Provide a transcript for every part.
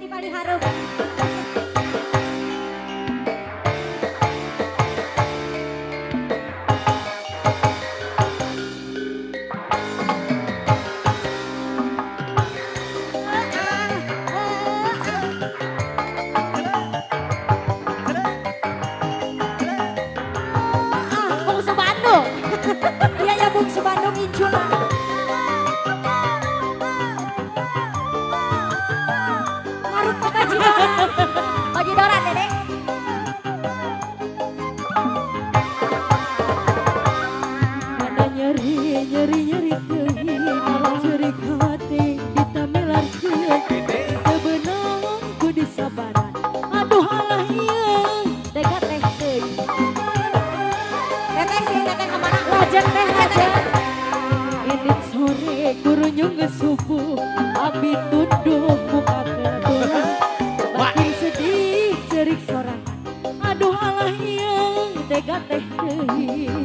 Hati paling harum. Bungsu Bandung. Iya ya Bungsu Bandung Incuna. Ngarut ke Pajidoran. Pajidoran Dedek. Ada nyeri teuing cerik hati ditamilarkeun kebenang ku disabaran aduh alah ieu Tega teh teuing. Teteh sih teteh kemana? Lajeng teh lajeng. Indit sore kurunyung geus subuh abi tunduh muka ketulan batin sedih cerik sorangan aduh alah ieu tega teh teuing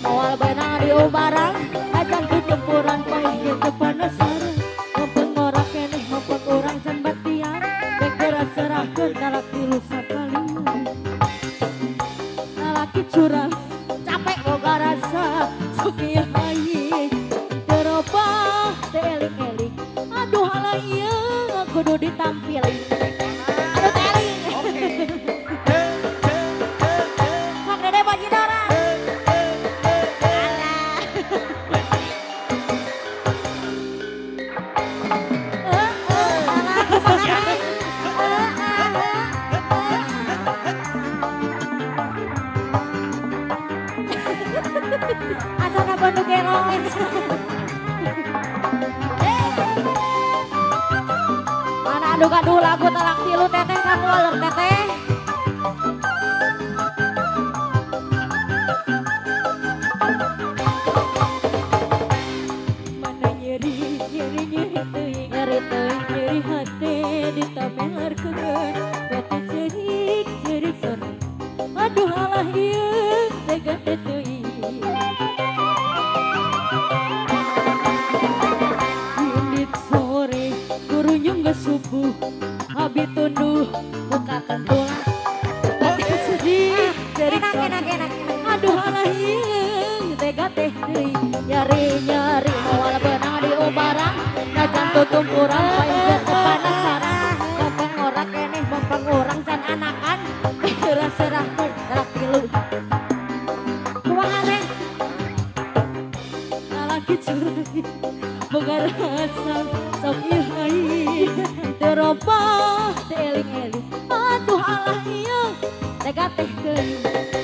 Moal benang di barang. acan ku tempuran paih teu panasaran mumpung ora keneh mumpung urang can batian bek geura serahkeun lalaki lu sakalian lalaki curang capek boga rasa sok ieu hayi teu robah teu eling-eling aduh alah ieu kudu ditampilin Aduh teling. Sok Dede Pajidoran. Alah. Alah kumaha teh? Asana Bandung gerong. Mana aduh-aduh lagu talak tilu teteh kamu aler teteh. mana nyeri teuing Nyeri teuing. nyeri hati ditamelarkeun bati cerik sorang aduh alah ieu tega teh teuing indit sore kurunyung geus subuh abi tunduh muka kentulan bati sedih cerik Enak sorang enak enak. aduh alah ieu tega teh teuing Nyari moal benang di barang. najan tutumpuran paih teu panasaran Mumpung ora keneh mumpung urang can anakan. geura serahkeun Laki lu. Kumaha teh? lalaki curang boga rasa sok ieu hayi teu robah teu eling-eling aduh alah ieu Tega teh teuing.